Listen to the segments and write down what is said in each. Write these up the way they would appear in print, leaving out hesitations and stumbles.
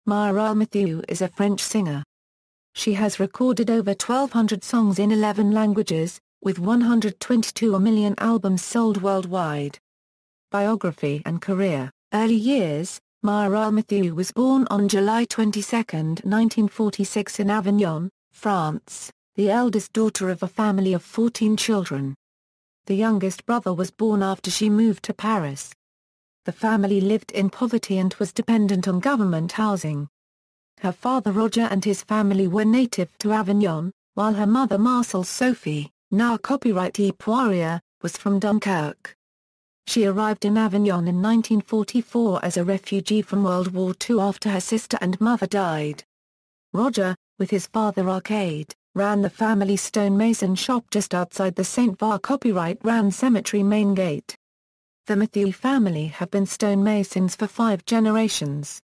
Mireille Mathieu is a French singer. She has recorded over 1,200 songs in 11 languages, with 122 million albums sold worldwide. Biography and career. Early years. Mireille Mathieu was born on July 22, 1946 in Avignon, France, the eldest daughter of a family of 14 children. The youngest brother was born after she moved to Paris. The family lived in poverty and was dependent on government housing. Her father Roger and his family were native to Avignon, while her mother Marcel Sophie, now copyrightee Poirier, was from Dunkirk. She arrived in Avignon in 1944 as a refugee from World War II after her sister and mother died. Roger, with his father Arcade, ran the family stonemason shop just outside the St. Var copyright-ran cemetery main gate. The Mathieu family have been stonemasons for 5 generations.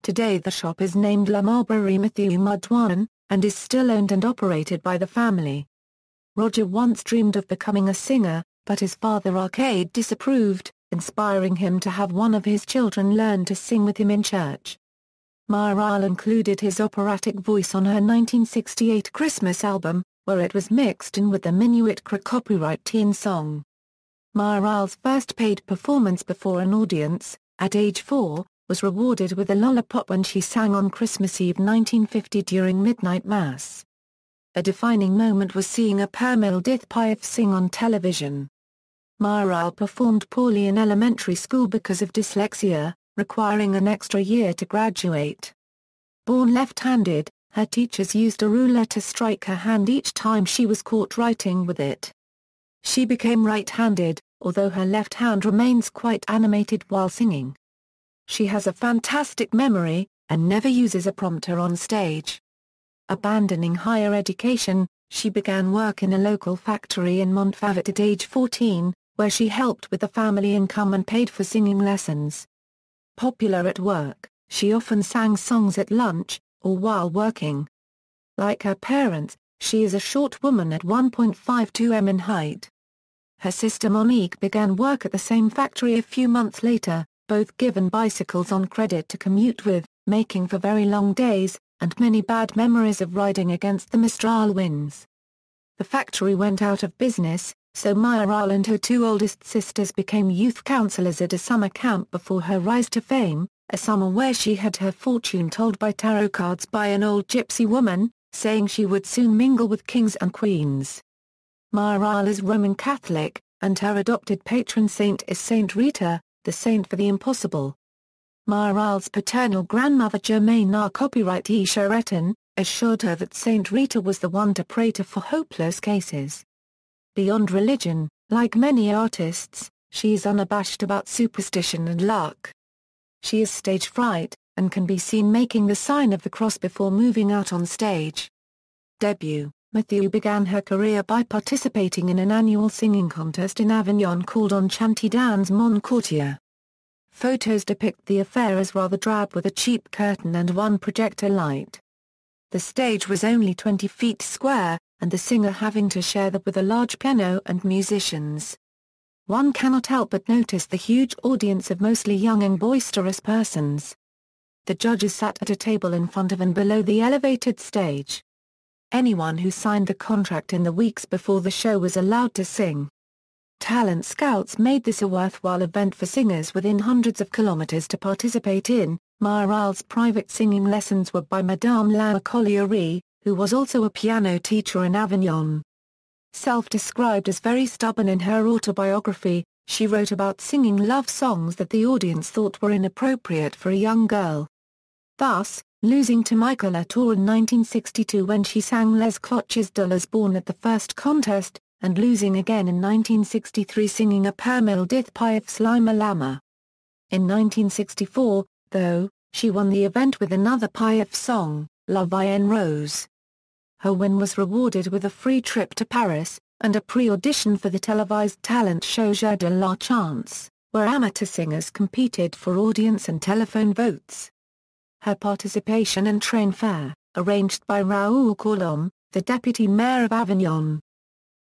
Today the shop is named La Marbrerie Mathieu Maîtjø, and is still owned and operated by the family. Roger once dreamed of becoming a singer, but his father Arcade disapproved, inspiring him to have one of his children learn to sing with him in church. Mireille included his operatic voice on her 1968 Christmas album, where it was mixed in with the mi๊ʁɛj copyright teen song. Mireille's first paid performance before an audience, at age 4, was rewarded with a lollipop when she sang on Christmas Eve 1950 during midnight mass. A defining moment was seeing a Pernille Dithpiaf sing on television. Mireille performed poorly in elementary school because of dyslexia, requiring an extra year to graduate. Born left-handed, her teachers used a ruler to strike her hand each time she was caught writing with it. She became right-handed, although her left hand remains quite animated while singing. She has a fantastic memory, and never uses a prompter on stage. Abandoning higher education, she began work in a local factory in Montfavet at age 14, where she helped with the family income and paid for singing lessons. Popular at work, she often sang songs at lunch, or while working. Like her parents, she is a short woman at 1.52 m in height. Her sister Monique began work at the same factory a few months later, both given bicycles on credit to commute with, making for very long days, and many bad memories of riding against the Mistral winds. The factory went out of business, so Mireille and her 2 oldest sisters became youth counselors at a summer camp before her rise to fame, a summer where she had her fortune told by tarot cards by an old gypsy woman, saying she would soon mingle with kings and queens. Mireille is Roman Catholic, and her adopted patron saint is Saint Rita, the saint for the impossible. Mireille's paternal grandmother Germaine, now copyrightee Chareton, assured her that Saint Rita was the one to pray to for hopeless cases. Beyond religion, like many artists, she is unabashed about superstition and luck. She has stage fright, and can be seen making the sign of the cross before moving out on stage. Debut. Mathieu began her career by participating in an annual singing contest in Avignon called On Chanty dans mon quartier. Photos depict the affair as rather drab with a cheap curtain and one projector light. The stage was only 20 feet square, and the singer having to share that with a large piano and musicians. One cannot help but notice the huge audience of mostly young and boisterous persons. The judges sat at a table in front of and below the elevated stage. Anyone who signed the contract in the weeks before the show was allowed to sing. Talent scouts made this a worthwhile event for singers within hundreds of kilometers to participate in. Mireille's private singing lessons were by Madame La Collierie, who was also a piano teacher in Avignon. Self-described as very stubborn in her autobiography, she wrote about singing love songs that the audience thought were inappropriate for a young girl. Thus, losing to Michael Latour in 1962 when she sang Les Cloches de Lisbonne at the first contest, and losing again in 1963 singing a Pernille Dithpiaf's Lima Lama. In 1964, though, she won the event with another Piaf song, La Vie en Rose. Her win was rewarded with a free trip to Paris, and a pre-audition for the televised talent show Jeu de la Chance, where amateur singers competed for audience and telephone votes. Her participation and train fare, arranged by Raoul Colombe, the deputy mayor of Avignon.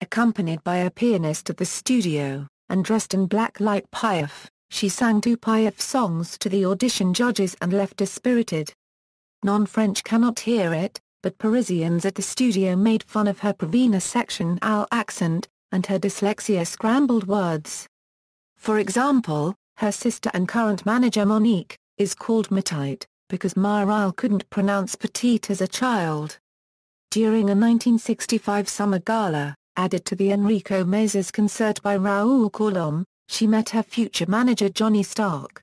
Accompanied by a pianist at the studio, and dressed in black like Piaf, she sang 2 Piaf songs to the audition judges and left dispirited. Non-French cannot hear it, but Parisians at the studio made fun of her Provençal section accent, and her dyslexia scrambled words. For example, her sister and current manager Monique, is called miʻʁɛj, because Mireille couldn't pronounce petite as a child. During a 1965 summer gala, added to the Enrico Mazo's concert by Raoul Colombe, she met her future manager Johnny Stark.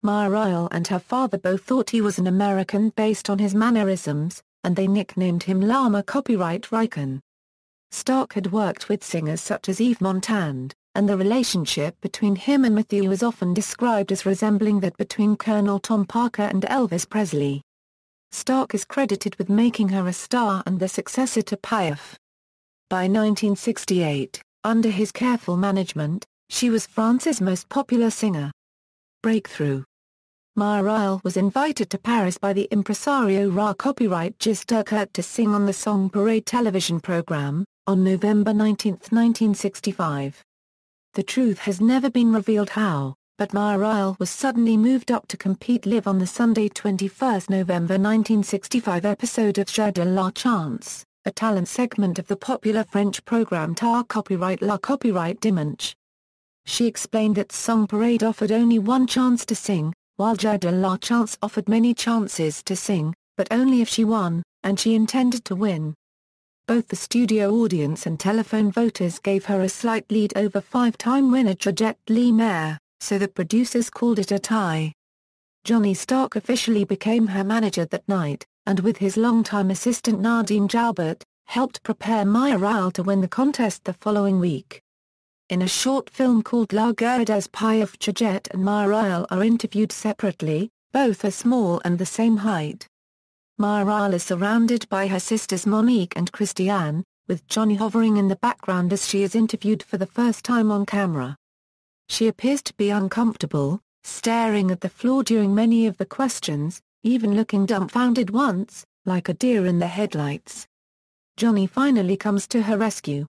Mireille and her father both thought he was an American based on his mannerisms, and they nicknamed him Llama Copyright Ricon. Stark had worked with singers such as Yves Montand, and the relationship between him and Mathieu is often described as resembling that between Colonel Tom Parker and Elvis Presley. Stark is credited with making her a star and the successor to Piaf. By 1968, under his careful management, she was France's most popular singer. Breakthrough. Mireille was invited to Paris by the impresario Ra copyright Gisturkert to sing on the Song Parade television program, on November 19, 1965. The truth has never been revealed how, but Mireille was suddenly moved up to compete live on the Sunday 21 November 1965 episode of Jeu de la Chance, a talent segment of the popular French program Ta Copyright La Copyright Dimanche. She explained that Song Parade offered only one chance to sing, while Jeu de la Chance offered many chances to sing, but only if she won, and she intended to win. Both the studio audience and telephone voters gave her a slight lead over five-time winner Georgette Lemaire, so the producers called it a tie. Johnny Stark officially became her manager that night, and with his longtime assistant Nadine Joubert, helped prepare Mireille to win the contest the following week. In a short film called La Guerre des Piaf, Georgette and Mireille are interviewed separately, both are small and the same height. Mireille is surrounded by her sisters Monique and Christiane, with Johnny hovering in the background as she is interviewed for the first time on camera. She appears to be uncomfortable, staring at the floor during many of the questions, even looking dumbfounded once, like a deer in the headlights. Johnny finally comes to her rescue.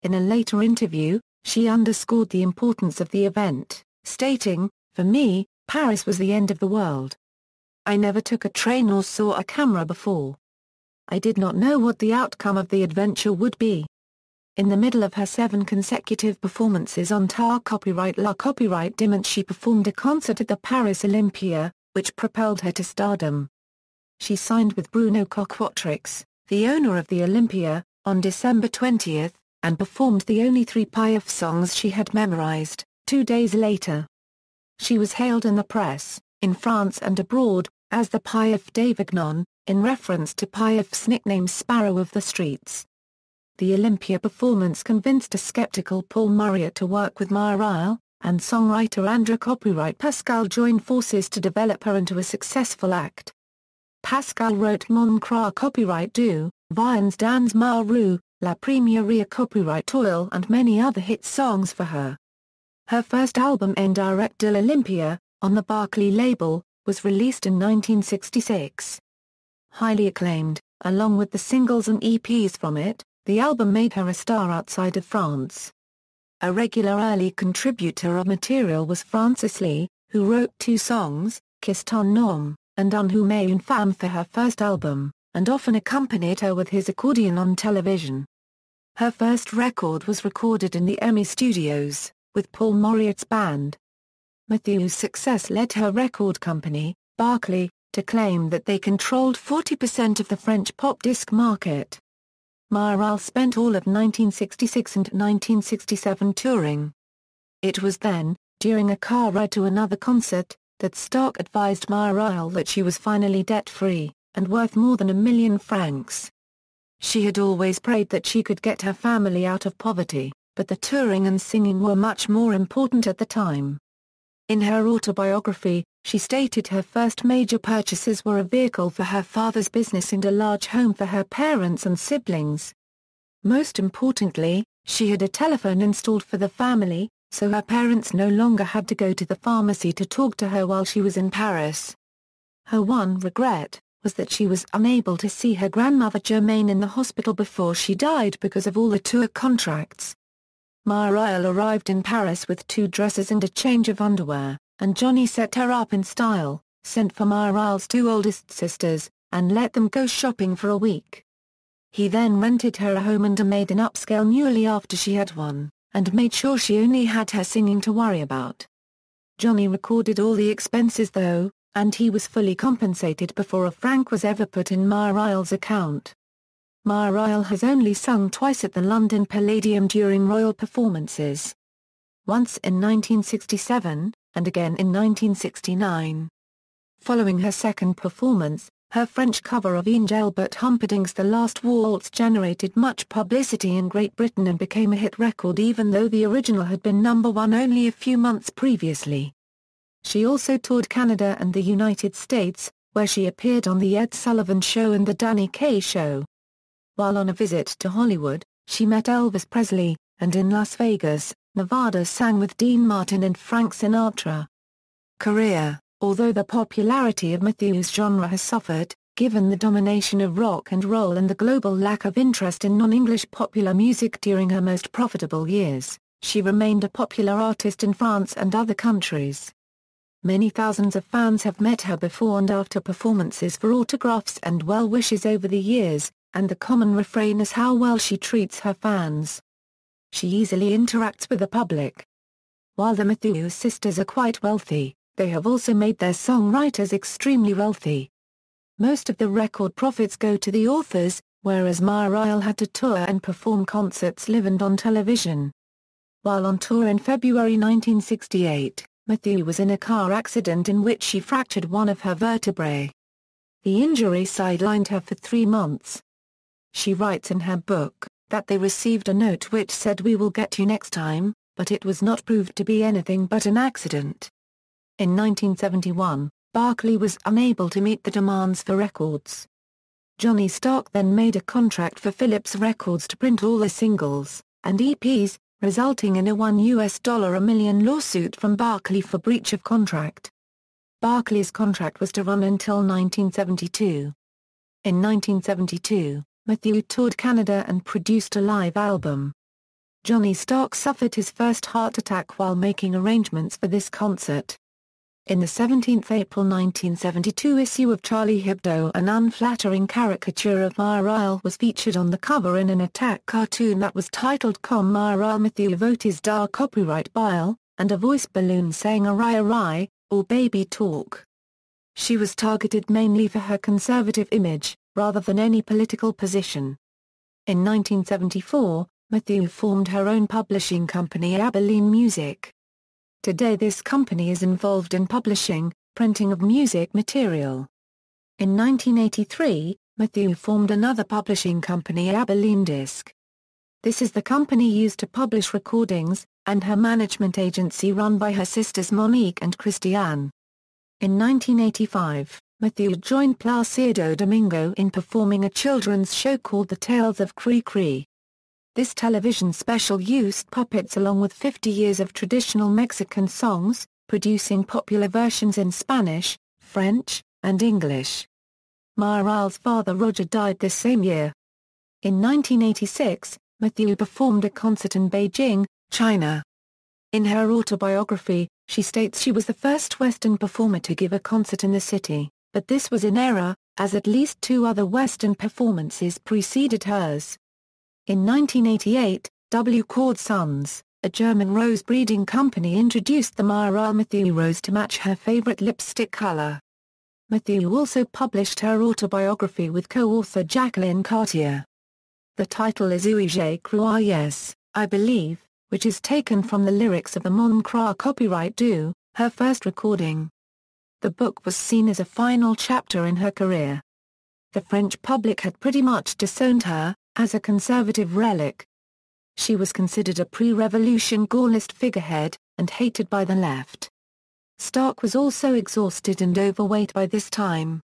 In a later interview, she underscored the importance of the event, stating, "For me, Paris was the end of the world. I never took a train or saw a camera before. I did not know what the outcome of the adventure would be." In the middle of her 7 consecutive performances on Ta Copyright La Copyright Dimanche, she performed a concert at the Paris Olympia, which propelled her to stardom. She signed with Bruno Coquatrix, the owner of the Olympia, on December 20, and performed the only 3 Piaf songs she had memorized, 2 days later. She was hailed in the press, in France and abroad, as the Piaf d'Avignon, in reference to Piaf's nickname Sparrow of the Streets. The Olympia performance convinced a skeptical Paul Mauriat to work with Mireille, and songwriter André Copyright Pascal joined forces to develop her into a successful act. Pascal wrote Mon Cra Copyright Du, Viens dans ma rue, La Première Copyright Toile and many other hit songs for her. Her first album En Direct de l'Olympia, on the Barclay label, was released in 1966. Highly acclaimed, along with the singles and EPs from it, the album made her a star outside of France. A regular early contributor of material was Francis Lee, who wrote 2 songs, Kiss ton nom, and Un Homme et une femme for her first album, and often accompanied her with his accordion on television. Her first record was recorded in the EMI Studios, with Paul Mauriat's band. Mathieu's success led her record company, Barclay, to claim that they controlled 40% of the French pop disc market. Mireille spent all of 1966 and 1967 touring. It was then, during a car ride to another concert, that Stark advised Mireille that she was finally debt-free, and worth more than 1 million francs. She had always prayed that she could get her family out of poverty, but the touring and singing were much more important at the time. In her autobiography, she stated her first major purchases were a vehicle for her father's business and a large home for her parents and siblings. Most importantly, she had a telephone installed for the family, so her parents no longer had to go to the pharmacy to talk to her while she was in Paris. Her one regret was that she was unable to see her grandmother Germaine in the hospital before she died because of all the tour contracts. Mireille arrived in Paris with 2 dresses and a change of underwear, and Johnny set her up in style, sent for Mireille's two oldest sisters, and let them go shopping for a week. He then rented her a home and made an upscale muley after she had one, and made sure she only had her singing to worry about. Johnny recorded all the expenses though, and he was fully compensated before a franc was ever put in Mireille's account. Mireille has only sung twice at the London Palladium during royal performances. Once in 1967, and again in 1969. Following her second performance, her French cover of Engelbert Humperdinck's The Last Waltz generated much publicity in Great Britain and became a hit record even though the original had been #1 only a few months previously. She also toured Canada and the United States, where she appeared on The Ed Sullivan Show and The Danny Kaye Show. While on a visit to Hollywood, she met Elvis Presley, and in Las Vegas, Nevada sang with Dean Martin and Frank Sinatra. Career. Although the popularity of Mathieu's genre has suffered, given the domination of rock and roll and the global lack of interest in non-English popular music during her most profitable years, she remained a popular artist in France and other countries. Many thousands of fans have met her before and after performances for autographs and well wishes over the years, and the common refrain is how well she treats her fans. She easily interacts with the public. While the Mathieu sisters are quite wealthy, they have also made their songwriters extremely wealthy. Most of the record profits go to the authors, whereas Mireille had to tour and perform concerts live and on television. While on tour in February 1968, Mathieu was in a car accident in which she fractured one of her vertebrae. The injury sidelined her for 3 months. She writes in her book that they received a note which said "We will get you next time," but it was not proved to be anything but an accident. In 1971, Barclay was unable to meet the demands for records. Johnny Stark then made a contract for Philips Records to print all the singles and EPs, resulting in a $1 million lawsuit from Barclay for breach of contract. Barclay's contract was to run until 1972. In 1972, Mathieu toured Canada and produced a live album. Johnny Stark suffered his first heart attack while making arrangements for this concert. In the 17th April 1972 issue of Charlie Hebdo, an unflattering caricature of Mireille was featured on the cover in an attack cartoon that was titled "Comme Mireille Mathieu votes d'art copyright bile," and a voice balloon saying "Arai," or "baby talk." She was targeted mainly for her conservative image, rather than any political position. In 1974, Mathieu formed her own publishing company Abilene Music. Today this company is involved in publishing, printing of music material. In 1983, Mathieu formed another publishing company Abilene Disc. This is the company used to publish recordings, and her management agency run by her sisters Monique and Christiane. In 1985, Mathieu joined Placido Domingo in performing a children's show called The Tales of Cree Cree. This television special used puppets along with 50 years of traditional Mexican songs, producing popular versions in Spanish, French, and English. Mireille's father Roger died this same year. In 1986, Mathieu performed a concert in Beijing, China. In her autobiography, she states she was the first Western performer to give a concert in the city, but this was in error, as at least 2 other Western performances preceded hers. In 1988, W. Cord Sons, a German rose breeding company, introduced the Mireille Mathieu rose to match her favorite lipstick color. Mathieu also published her autobiography with co-author Jacqueline Cartier. The title is Oui je crois yes, I believe, which is taken from the lyrics of the Mon Croix copyright Du, her first recording. The book was seen as a final chapter in her career. The French public had pretty much disowned her, as a conservative relic. She was considered a pre-revolution Gaullist figurehead, and hated by the left. Stark was also exhausted and overweight by this time.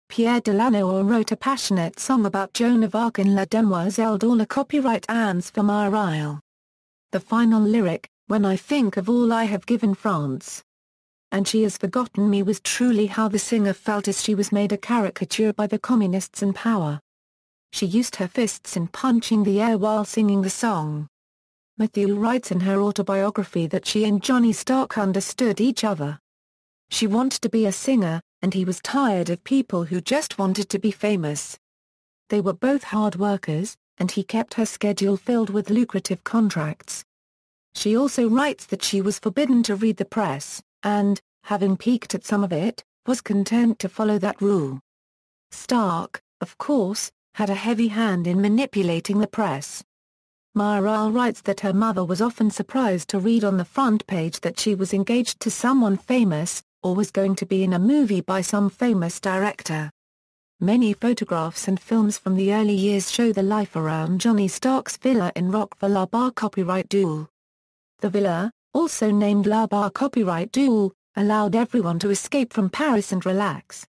Pierre Delanoë wrote a passionate song about Joan of Arc in La Demoiselle dans la copyright Ans for Mireille. The final lyric, "When I think of all I have given France, and she has forgotten me," was truly how the singer felt as she was made a caricature by the communists in power. She used her fists in punching the air while singing the song. Mathieu writes in her autobiography that she and Johnny Stark understood each other. She wanted to be a singer, and he was tired of people who just wanted to be famous. They were both hard workers, and he kept her schedule filled with lucrative contracts. She also writes that she was forbidden to read the press, and, having peeked at some of it, was content to follow that rule. Stark, of course, had a heavy hand in manipulating the press. Mireille writes that her mother was often surprised to read on the front page that she was engaged to someone famous, or was going to be in a movie by some famous director. Many photographs and films from the early years show the life around Johnny Stark's villa in Roqueville-la-Barre. Copyright Duel. The villa, also named La Barre Copyright Duel, allowed everyone to escape from Paris and relax.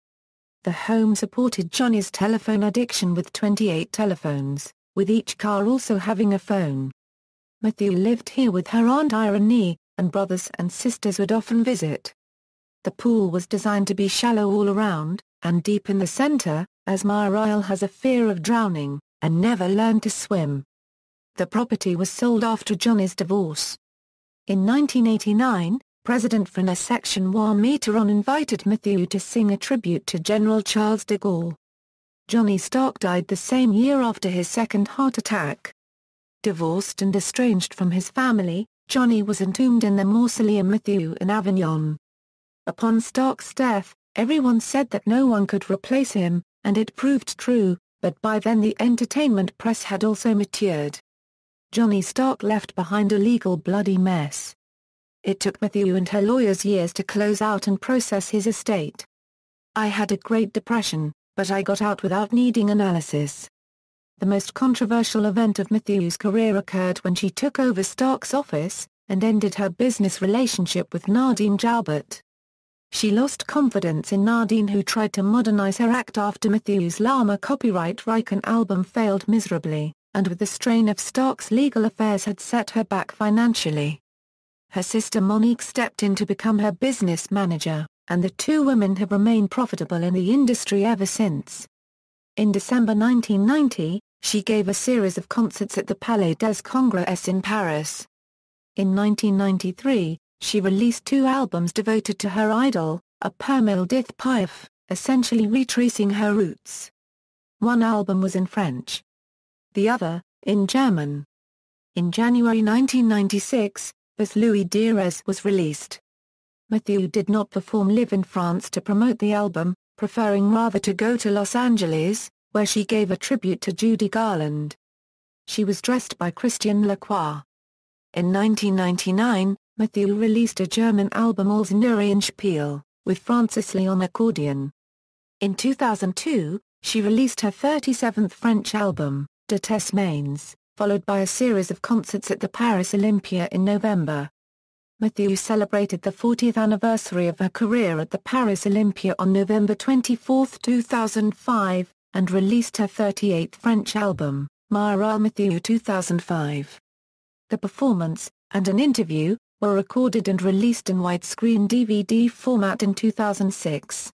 The home supported Johnny's telephone addiction with 28 telephones, with each car also having a phone. Mathieu lived here with her Aunt Irene, and brothers and sisters would often visit. The pool was designed to be shallow all around, and deep in the center, as Mireille has a fear of drowning, and never learned to swim. The property was sold after Johnny's divorce. In 1989, President François Section 1 Mitterrand invited Mathieu to sing a tribute to General Charles de Gaulle. Johnny Stark died the same year after his second heart attack. Divorced and estranged from his family, Johnny was entombed in the Mausoleum Mathieu in Avignon. Upon Stark's death, everyone said that no one could replace him, and it proved true, but by then the entertainment press had also matured. Johnny Stark left behind a legal bloody mess. It took Mathieu and her lawyers years to close out and process his estate. "I had a great depression, but I got out without needing analysis." The most controversial event of Mathieu's career occurred when she took over Stark's office, and ended her business relationship with Nadine Joubert. She lost confidence in Nadine, who tried to modernize her act after Mathieu's Lama copyright Riken album failed miserably, and with the strain of Stark's legal affairs had set her back financially. Her sister Monique stepped in to become her business manager, and the two women have remained profitable in the industry ever since. In December 1990, she gave a series of concerts at the Palais des Congrès in Paris. In 1993, she released 2 albums devoted to her idol, a Permille d'Ith Piaf, essentially retracing her roots. One album was in French. The other, in German. In January 1996, With Louis Dires was released. Mathieu did not perform live in France to promote the album, preferring rather to go to Los Angeles, where she gave a tribute to Judy Garland. She was dressed by Christian Lacroix. In 1999, Mathieu released a German album Als Neuenspiel, with Francis Lee on accordion. In 2002, she released her 37th French album, De Tes Mains, followed by a series of concerts at the Paris Olympia in November. Mathieu celebrated the 40th anniversary of her career at the Paris Olympia on November 24, 2005, and released her 38th French album, Mireille Mathieu 2005. The performance, and an interview, were recorded and released in widescreen DVD format in 2006.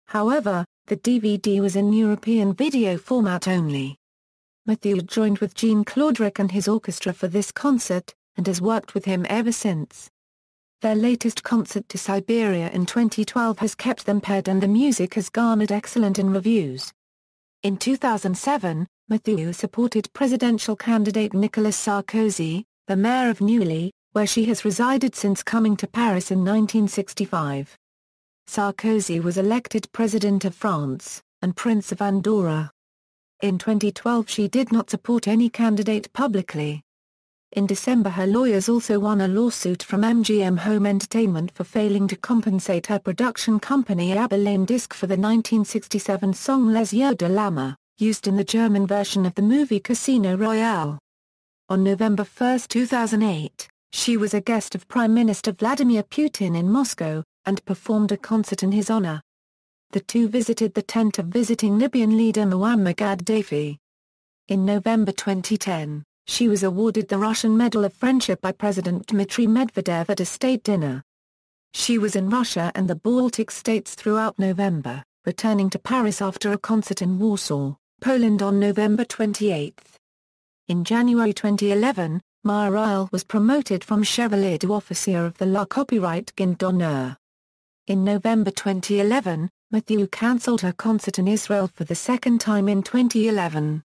However, the DVD was in European video format only. Mathieu joined with Jean-Claude Rick and his orchestra for this concert, and has worked with him ever since. Their latest concert to Siberia in 2012 has kept them paired, and the music has garnered excellent reviews. In 2007, Mathieu supported presidential candidate Nicolas Sarkozy, the mayor of Neuilly, where she has resided since coming to Paris in 1965. Sarkozy was elected President of France, and Prince of Andorra. In 2012 she did not support any candidate publicly. In December her lawyers also won a lawsuit from MGM Home Entertainment for failing to compensate her production company Abelane Disc for the 1967 song Les Yeux de l'Âme, used in the German version of the movie Casino Royale. On November 1, 2008, she was a guest of Prime Minister Vladimir Putin in Moscow, and performed a concert in his honor. The two visited the tent of visiting Libyan leader Muammar Gaddafi. In November 2010, she was awarded the Russian Medal of Friendship by President Dmitry Medvedev at a state dinner. She was in Russia and the Baltic states throughout November, returning to Paris after a concert in Warsaw, Poland on November 28. In January 2011, Mireille was promoted from Chevalier to Officier of the La Copyright Guinde d'Honneur. In November 2011, Mathieu cancelled her concert in Israel for the second time in 2011.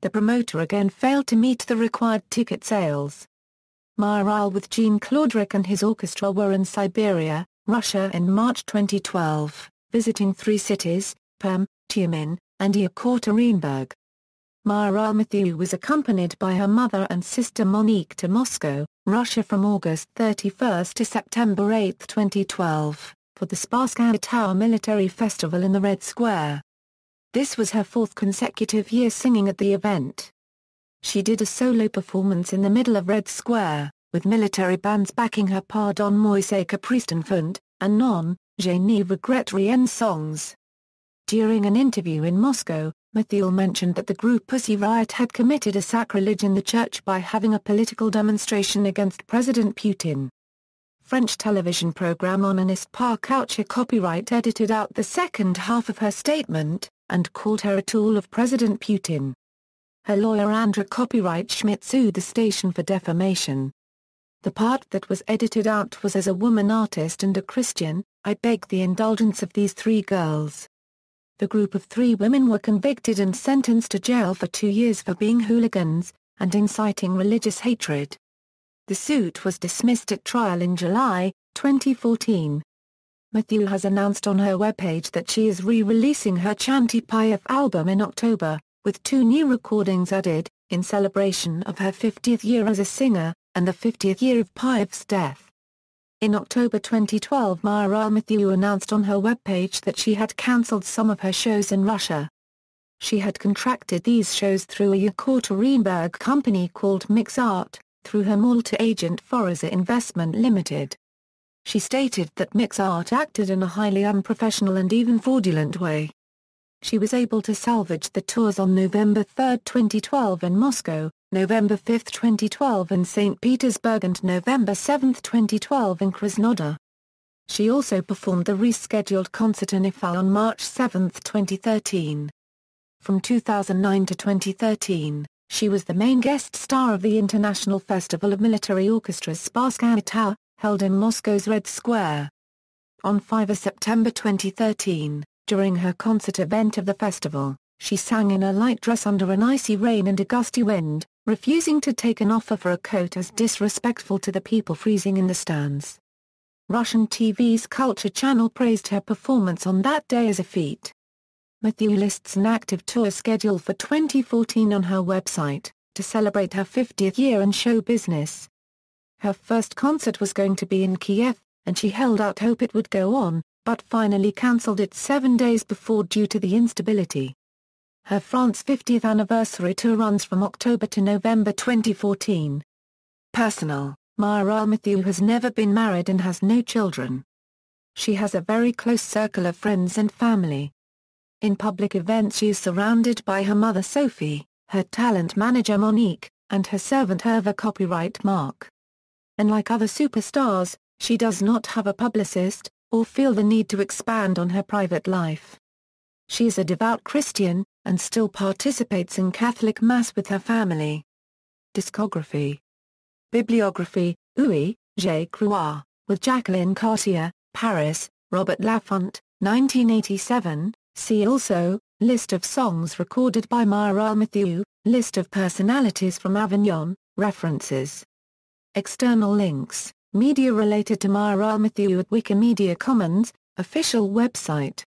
The promoter again failed to meet the required ticket sales. Mireille with Jean Claudric and his orchestra were in Siberia, Russia in March 2012, visiting 3 cities, Perm, Tyumen, and Yekaterinburg. Mireille Mathieu was accompanied by her mother and sister Monique to Moscow, Russia from August 31 to September 8, 2012, for the Sparskaya Tower Military Festival in the Red Square. This was her 4th consecutive year singing at the event. She did a solo performance in the middle of Red Square, with military bands backing her Pardon moi c'est caprice d'enfant, and Non, je ne regrette rien songs. During an interview in Moscow, Mathieu mentioned that the group Pussy Riot had committed a sacrilege in the church by having a political demonstration against President Putin. French television program On n'est pas couché Copyright edited out the second half of her statement, and called her a tool of President Putin. Her lawyer Andra Copyright Schmidt sued the station for defamation. The part that was edited out was as a woman artist and a Christian, I beg the indulgence of these 3 girls. The group of 3 women were convicted and sentenced to jail for 2 years for being hooligans, and inciting religious hatred. The suit was dismissed at trial in July, 2014. Mathieu has announced on her webpage that she is re-releasing her Chanty Piaf album in October, with 2 new recordings added, in celebration of her 50th year as a singer, and the 50th year of Piaf's death. In October 2012 Mireille Mathieu announced on her webpage that she had cancelled some of her shows in Russia. She had contracted these shows through a Yekaterinburg company called mi๊ʁɛj, through her Malta agent Forza Investment Limited. She stated that mi๊ʁɛj acted in a highly unprofessional and even fraudulent way. She was able to salvage the tours on November 3, 2012 in Moscow, November 5, 2012 in St. Petersburg and November 7, 2012 in Krasnodar. She also performed the rescheduled concert in Ifal on March 7, 2013. From 2009 to 2013, she was the main guest star of the International Festival of Military Orchestras Sparskaya Tower, held in Moscow's Red Square. On 5 September 2013, during her concert event of the festival, she sang in a light dress under an icy rain and a gusty wind, refusing to take an offer for a coat as disrespectful to the people freezing in the stands. Russian TV's Culture Channel praised her performance on that day as a feat. Mathieu lists an active tour schedule for 2014 on her website, to celebrate her 50th year in show business. Her first concert was going to be in Kiev, and she held out hope it would go on, but finally cancelled it 7 days before due to the instability. Her France 50th anniversary tour runs from October to November 2014. Personal: Mireille Mathieu has never been married and has no children. She has a very close circle of friends and family. In public events she is surrounded by her mother Sophie, her talent manager Monique, and her servant Hervé Copyright Mark. Unlike other superstars, she does not have a publicist, or feel the need to expand on her private life. She is a devout Christian, and still participates in Catholic Mass with her family. Discography. Bibliography: Miîʁɛj, J. Croix, with Jacqueline Cartier, Paris, Robert Laffont, 1987. See also, List of songs recorded by Mireille Mathieu, List of personalities from Avignon, references. External links: Media related to Mireille Mathieu at Wikimedia Commons, official website.